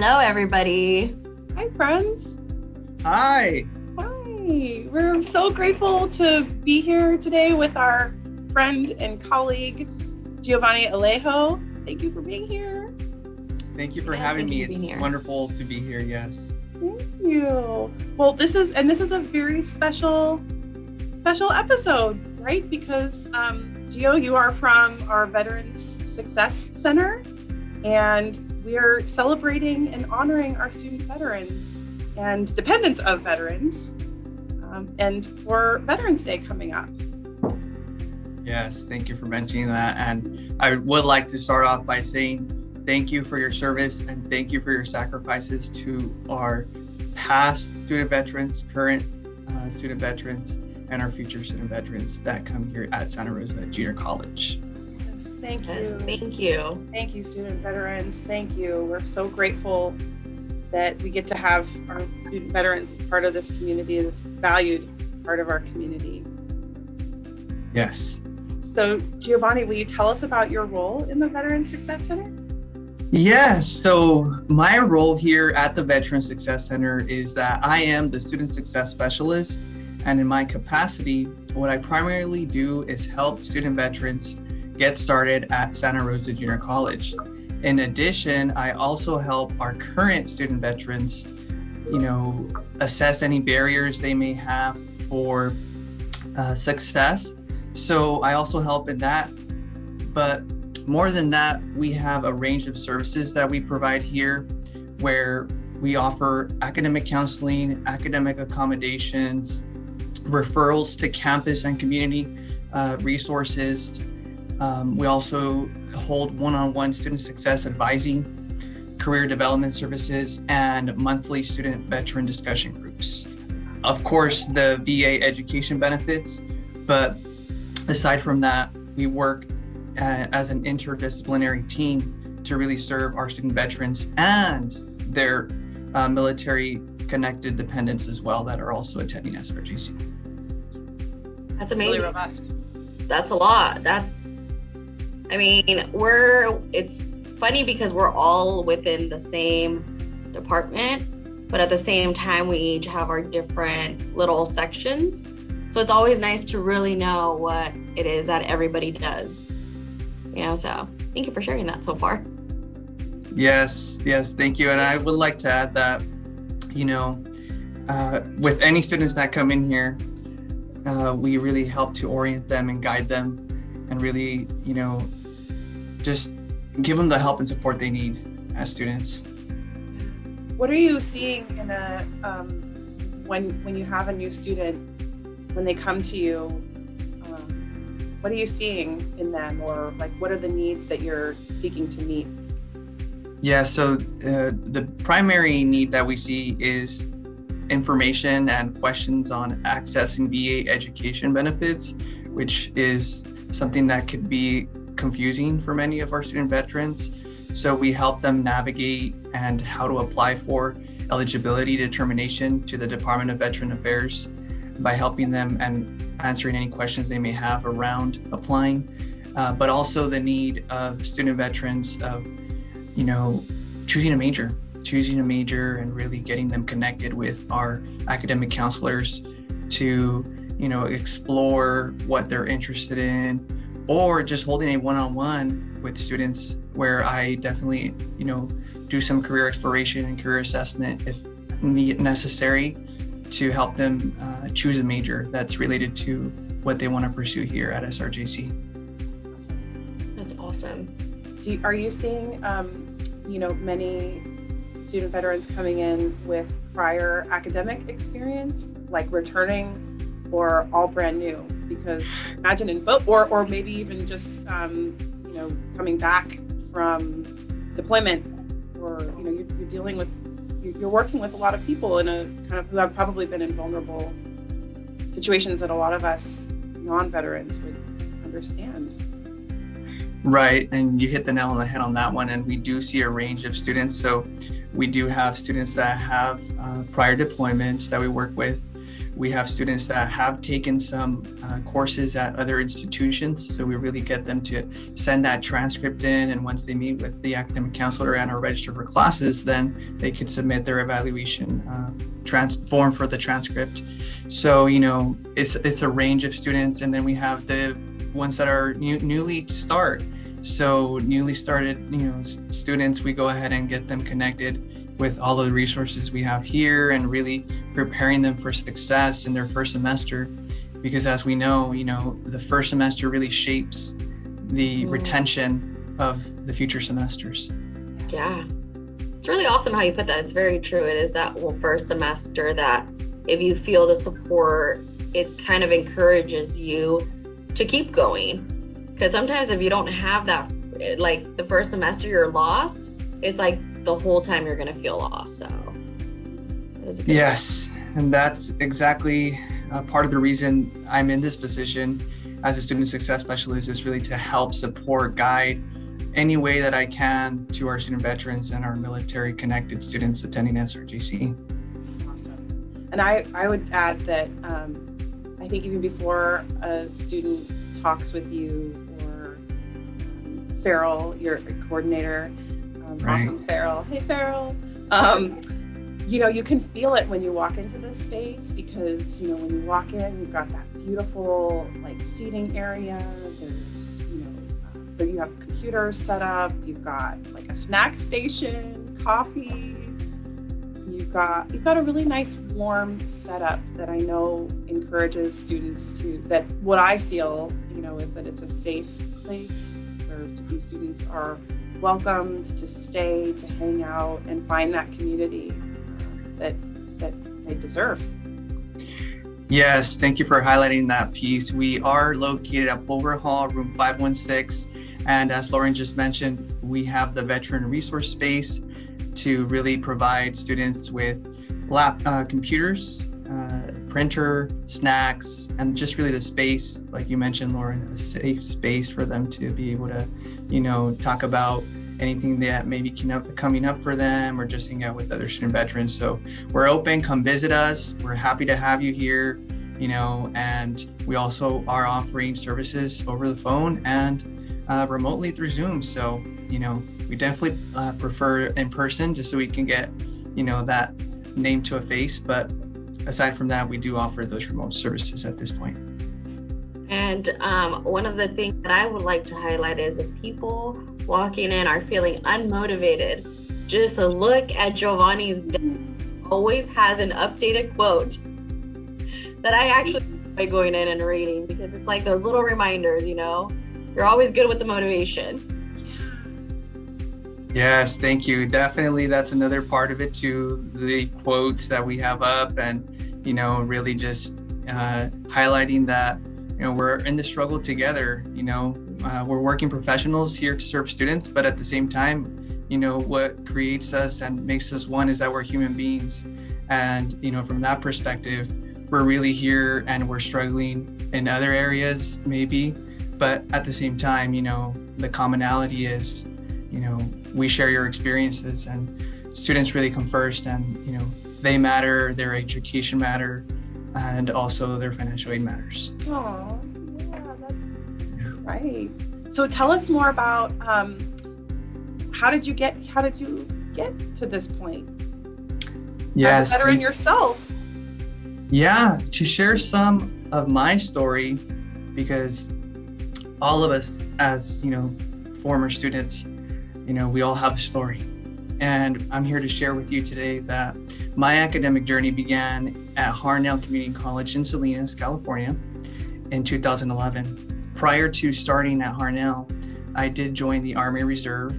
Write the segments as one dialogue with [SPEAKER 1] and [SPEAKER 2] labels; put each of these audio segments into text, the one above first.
[SPEAKER 1] Hello, everybody.
[SPEAKER 2] Hi, friends.
[SPEAKER 3] Hi.
[SPEAKER 2] Hi. We're so grateful to be here today with our friend and colleague, Giovanni Alejo. Thank you for being here.
[SPEAKER 3] Thank you for
[SPEAKER 1] Yes,
[SPEAKER 3] having
[SPEAKER 1] thank
[SPEAKER 3] me.
[SPEAKER 1] you for being
[SPEAKER 3] It's
[SPEAKER 1] here.
[SPEAKER 3] wonderful to be here. Yes.
[SPEAKER 2] Thank you. Well, this is a very special episode, right? Because Gio, you are from our Veterans Success Center, and we're celebrating and honoring our student veterans and dependents of veterans, and for Veterans Day coming up.
[SPEAKER 3] Yes. Thank you for mentioning that. And I would like to start off by saying thank you for your service and thank you for your sacrifices to our past student veterans, current student veterans, and our future student veterans that come here at Santa Rosa Junior College.
[SPEAKER 2] Yes, thank you.
[SPEAKER 1] Yes, thank you.
[SPEAKER 2] Thank you, student veterans. Thank you. We're so grateful that we get to have our student veterans as part of this community, this valued part of our community.
[SPEAKER 3] Yes.
[SPEAKER 2] So, Giovanni, will you tell us about your role in the Veterans Success Center?
[SPEAKER 3] Yes. So my role here at the Veteran Success Center is that I am the student success specialist. And in my capacity, what I primarily do is help student veterans get started at Santa Rosa Junior College. In addition, I also help our current student veterans, assess any barriers they may have for success. So I also help in that. But more than that, we have a range of services that we provide here where we offer academic counseling, academic accommodations, referrals to campus and community resources. We also hold one-on-one student success advising, career development services, and monthly student veteran discussion groups. Of course, the VA education benefits, but aside from that, we work as an interdisciplinary team to really serve our student veterans and their military connected dependents as well that are also attending SRGC.
[SPEAKER 1] That's amazing.
[SPEAKER 2] Really robust.
[SPEAKER 1] That's a lot. It's funny because we're all within the same department, but at the same time, we each have our different little sections. So it's always nice to really know what it is that everybody does. So thank you for sharing that so far.
[SPEAKER 3] Yes, thank you. And I would like to add that, with any students that come in here, we really help to orient them and guide them and really, just give them the help and support they need as students.
[SPEAKER 2] What are you seeing in when you have a new student, when they come to you? What are you seeing in them, or what are the needs that you're seeking to meet?
[SPEAKER 3] Yeah, so the primary need that we see is information and questions on accessing VA education benefits, which is something that could be confusing for many of our student veterans. So we help them navigate and how to apply for eligibility determination to the Department of Veteran Affairs by helping them and answering any questions they may have around applying, but also the need of student veterans of, choosing a major and really getting them connected with our academic counselors to, explore what they're interested in, or just holding a one-on-one with students where I definitely, do some career exploration and career assessment if necessary to help them choose a major that's related to what they want to pursue here at SRJC.
[SPEAKER 1] That's awesome.
[SPEAKER 2] Are you seeing, many student veterans coming in with prior academic experience, like returning, or all brand new? Because imagine in both, or maybe even just, coming back from deployment, or, you're working with a lot of people in a kind of who have probably been in vulnerable situations that a lot of us non-veterans would understand.
[SPEAKER 3] Right, and you hit the nail on the head on that one. And we do see a range of students. So we do have students that have prior deployments that we work with. We have students that have taken some courses at other institutions, so we really get them to send that transcript in, and once they meet with the academic counselor and are registered for classes, then they can submit their evaluation form for the transcript. So, it's a range of students, and then we have the ones that are newly start. So newly started, students, we go ahead and get them connected with all of the resources we have here and really preparing them for success in their first semester. Because as we know, the first semester really shapes the retention of the future semesters.
[SPEAKER 1] Yeah. It's really awesome how you put that. It's very true. It is that first semester that if you feel the support, it kind of encourages you to keep going. Because sometimes if you don't have that, like the first semester you're lost, it's like the whole time you're going to feel lost. So
[SPEAKER 3] yes, and that's exactly part of the reason I'm in this position as a student success specialist, is really to help support, guide any way that I can to our student veterans and our military connected students attending SRJC.
[SPEAKER 2] Awesome. And I would add that I think even before a student talks with you, or Farrell, your coordinator,
[SPEAKER 3] right.
[SPEAKER 2] Awesome Farrell. Hey Farrell. You can feel it when you walk into this space, because when you walk in, you've got that beautiful seating area. There's you have computers set up. You've got a snack station, coffee. You've got a really nice warm setup that I know encourages students that what I feel is that it's a safe place where these students are welcomed to stay, to hang out, and find that community that they deserve.
[SPEAKER 3] Yes, thank you for highlighting that piece. We are located at Plover Hall, room 516. And as Lauren just mentioned, we have the veteran resource space to really provide students with computers, printer, snacks, and just really the space, like you mentioned, Lauren, a safe space for them to be able to, talk about anything that may be coming up for them, or just hang out with other student veterans. So we're open, come visit us. We're happy to have you here, and we also are offering services over the phone and remotely through Zoom. So, we definitely prefer in person, just so we can get, that name to a face. But aside from that, we do offer those remote services at this point.
[SPEAKER 1] And one of the things that I would like to highlight is if people walking in are feeling unmotivated, just look at Giovanni's desk. Always has an updated quote that I actually enjoy going in and reading, because it's like those little reminders, you're always good with the motivation.
[SPEAKER 3] Yes, thank you. Definitely, that's another part of it too, the quotes that we have up, and really just highlighting that we're in the struggle together. We're working professionals here to serve students, but at the same time, what creates us and makes us one is that we're human beings. And from that perspective, we're really here, and we're struggling in other areas maybe, but at the same time, the commonality is we share your experiences, and students really come first, and they matter, their education matter, and also their financial aid matters.
[SPEAKER 2] Oh, yeah, that's right. So tell us more about how did you get to this point?
[SPEAKER 3] Yes,
[SPEAKER 2] as a veteran yourself.
[SPEAKER 3] Yeah, to share some of my story, because all of us as former students, we all have a story. And I'm here to share with you today that my academic journey began at Harnell Community College in Salinas, California in 2011. Prior to starting at Harnell, I did join the Army Reserve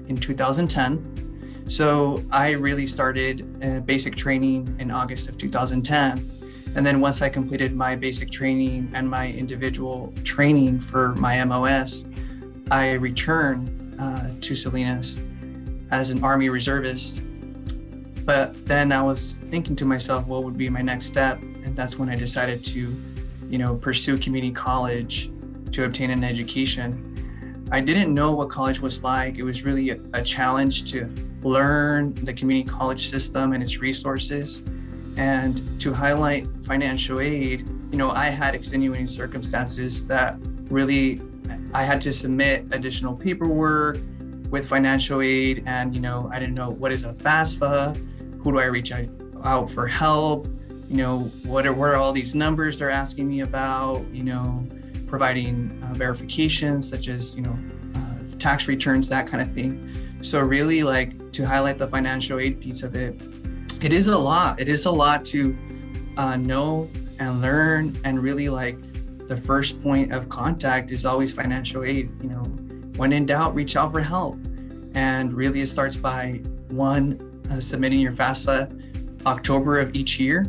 [SPEAKER 3] in 2010. So I really started basic training in August of 2010. And then once I completed my basic training and my individual training for my MOS, I returned to Salinas as an Army reservist. But then I was thinking to myself, what would be my next step? And that's when I decided to, pursue community college to obtain an education. I didn't know what college was like. It was really a challenge to learn the community college system and its resources. And to highlight financial aid, I had extenuating circumstances that really I had to submit additional paperwork with financial aid. And, I didn't know what is a FAFSA, who do I reach out for help? What are all these numbers they're asking me about, providing verifications such as, tax returns, that kind of thing. So really, like, to highlight the financial aid piece of it, it is a lot. It is a lot to know and learn, and really, like, the first point of contact is always financial aid. When in doubt, reach out for help. And really, it starts by submitting your FAFSA October of each year.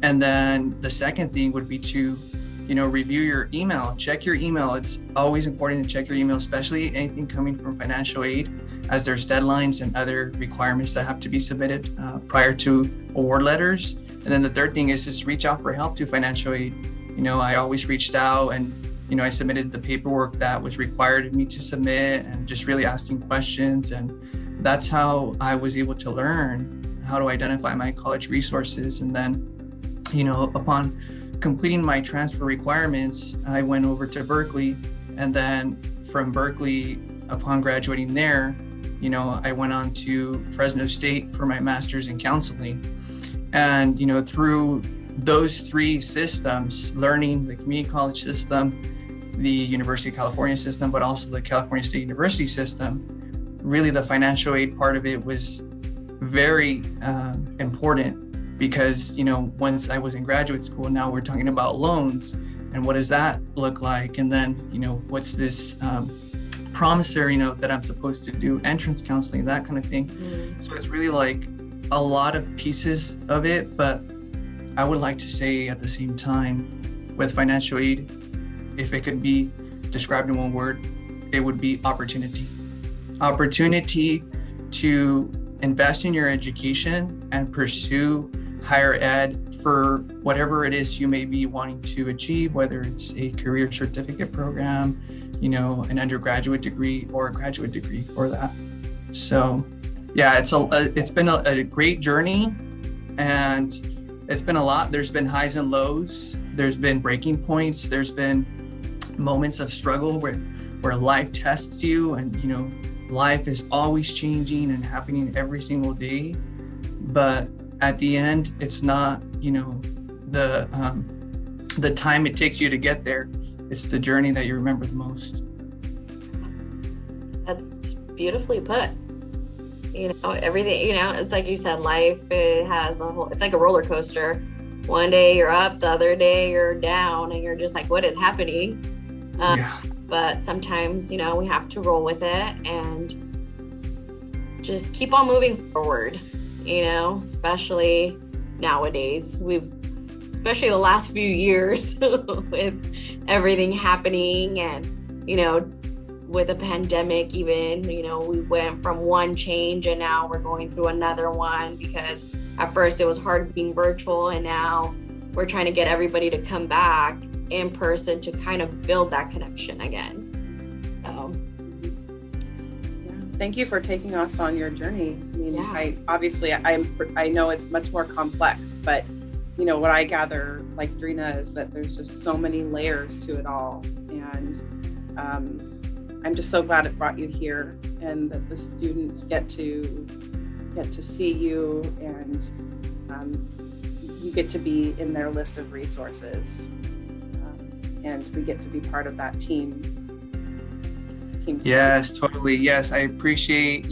[SPEAKER 3] And then the second thing would be to, review your email, check your email. It's always important to check your email, especially anything coming from financial aid, as there's deadlines and other requirements that have to be submitted prior to award letters. And then the third thing is just reach out for help to financial aid. I always reached out, and, I submitted the paperwork that was required of me to submit, and just really asking questions. And that's how I was able to learn how to identify my college resources. And then, upon completing my transfer requirements, I went over to Berkeley. And then from Berkeley, upon graduating there, I went on to Fresno State for my master's in counseling. And, through those three systems, learning the community college system, the University of California system, but also the California State University system, really the financial aid part of it was very important, because, once I was in graduate school, now we're talking about loans, and what does that look like? And then, what's this promissory note that I'm supposed to do, entrance counseling, that kind of thing. So it's really like a lot of pieces of it. But I would like to say at the same time, with financial aid, if it could be described in one word, it would be opportunity. Opportunity to invest in your education and pursue higher ed for whatever it is you may be wanting to achieve, whether it's a career certificate program, an undergraduate degree or a graduate degree for that. So yeah, it's been a great journey, and it's been a lot. There's been highs and lows. There's been breaking points. There's been moments of struggle where life tests you, and life is always changing and happening every single day. But at the end, it's not the time it takes you to get there. It's the journey that you remember the most.
[SPEAKER 1] That's beautifully put. Everything, it's like you said, life, it's like a roller coaster. One day you're up, the other day you're down, and you're just like, what is happening? But sometimes, we have to roll with it and just keep on moving forward, especially nowadays. Especially the last few years with everything happening, and, with the pandemic even, we went from one change and now we're going through another one, because at first it was hard being virtual, and now we're trying to get everybody to come back in person to kind of build that connection again. So
[SPEAKER 2] thank you for taking us on your journey. I know it's much more complex, but what I gather, like Drina, is that there's just so many layers to it all. And I'm just so glad it brought you here, and that the students get to see you, and you get to be in their list of resources. And we get to be part of that team.
[SPEAKER 3] Yes, totally. Yes, I appreciate,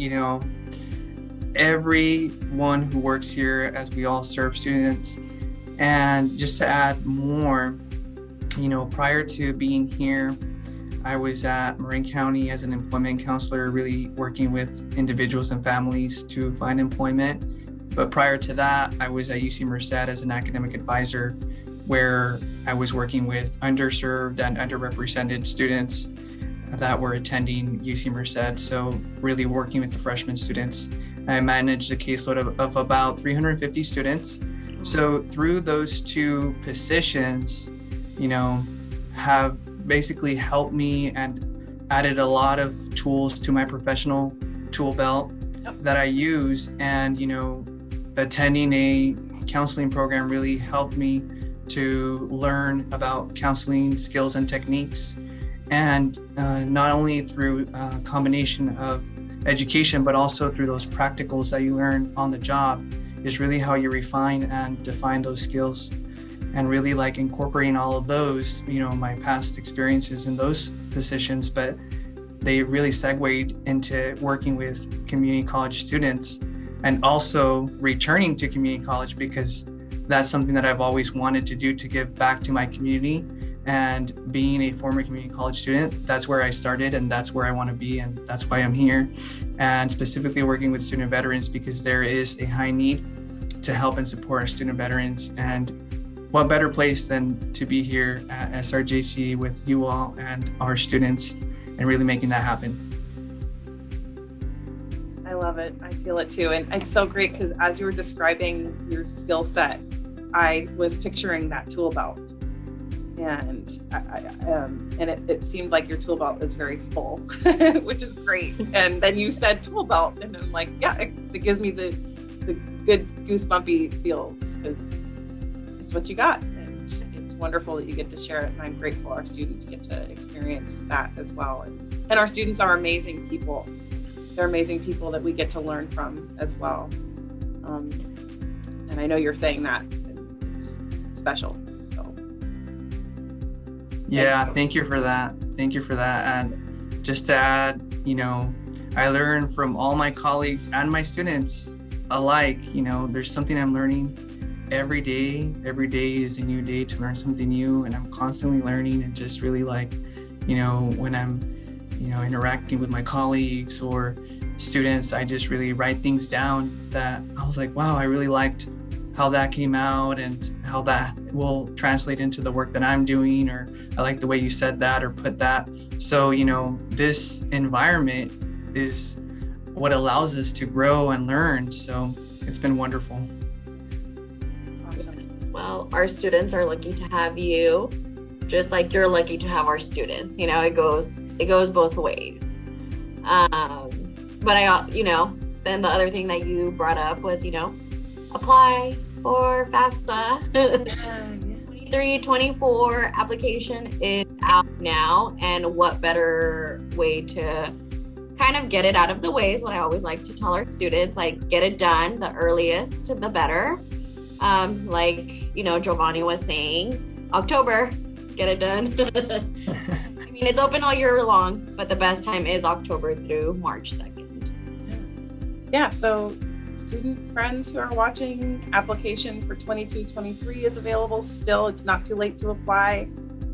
[SPEAKER 3] everyone who works here, as we all serve students. And just to add more, prior to being here, I was at Marin County as an employment counselor, really working with individuals and families to find employment. But prior to that, I was at UC Merced as an academic advisor, where I was working with underserved and underrepresented students that were attending UC Merced. So really working with the freshman students. I managed a caseload of about 350 students. So through those two positions, have basically helped me and added a lot of tools to my professional tool belt that I use. And, attending a counseling program really helped me to learn about counseling skills and techniques. And not only through a combination of education, but also through those practicals that you learn on the job is really how you refine and define those skills. And really like incorporating all of those, my past experiences in those positions, but they really segued into working with community college students and also returning to community college, because that's something that I've always wanted to do, to give back to my community. And being a former community college student, that's where I started and that's where I want to be, and that's why I'm here. And specifically working with student veterans, because there is a high need to help and support our student veterans. And what better place than to be here at SRJC with you all and our students and really making that happen.
[SPEAKER 2] I love it. I feel it too. And it's so great because as you were describing your skill set, I was picturing that tool belt. And it seemed like your tool belt is very full, which is great. And then you said tool belt, and I'm like, yeah, it gives me the good goosebumpy feels, because it's what you got. And it's wonderful that you get to share it. And I'm grateful our students get to experience that as well. And our students are amazing people. They're amazing people that we get to learn from as well. And I know you're saying that. It's special.
[SPEAKER 3] Yeah, thank you for that. Thank you for that. And just to add, I learn from all my colleagues and my students alike. There's something I'm learning every day. Every day is a new day to learn something new, and I'm constantly learning. And just really like, when I'm, interacting with my colleagues or students, I just really write things down that I was like, wow, I really liked how that came out and how that will translate into the work that I'm doing, or I like the way you said that or put that. So, this environment is what allows us to grow and learn. So it's been wonderful.
[SPEAKER 2] Awesome.
[SPEAKER 1] Well, our students are lucky to have you, just like you're lucky to have our students. It goes both ways. But then the other thing that you brought up was, apply for FAFSA. 23-24 application is out now, and what better way to kind of get it out of the way is what I always like to tell our students, like, get it done, the earliest the better. Giovanni was saying, October, get it done. I mean, it's open all year long, but the best time is October through March 2nd.
[SPEAKER 2] Yeah, so student friends who are watching, application for 22-23 is available still. It's not too late to apply.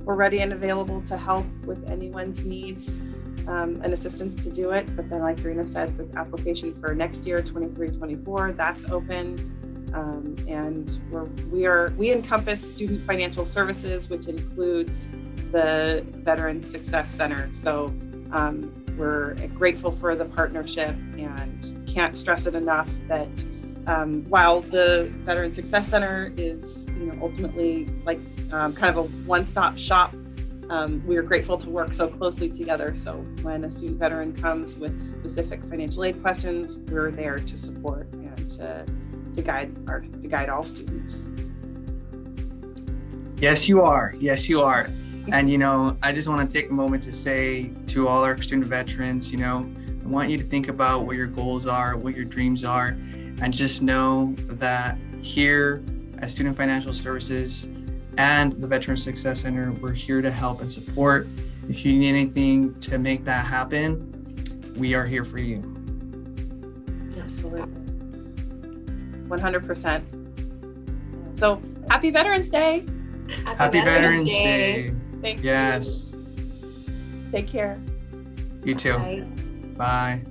[SPEAKER 2] We're ready and available to help with anyone's needs and assistance to do it. But then, like Drina said, the application for next year, 23-24, that's open. And we encompass student financial services, which includes the Veterans Success Center. So we're grateful for the partnership and can't stress it enough that while the Veterans Success Center is ultimately like kind of a one-stop shop, we are grateful to work so closely together. So when a student veteran comes with specific financial aid questions, we're there to support and to guide all students.
[SPEAKER 3] Yes, you are. Yes, you are. And, I just want to take a moment to say to all our student veterans, I want you to think about what your goals are, what your dreams are, and just know that here at Student Financial Services and the Veterans Success Center, we're here to help and support. If you need anything to make that happen, we are here for you.
[SPEAKER 2] Absolutely. 100%. So happy Veterans Day.
[SPEAKER 3] Happy Veterans Day.
[SPEAKER 2] Thank
[SPEAKER 3] you. Yes.
[SPEAKER 2] Take care.
[SPEAKER 3] You too.
[SPEAKER 1] Bye.
[SPEAKER 3] Bye.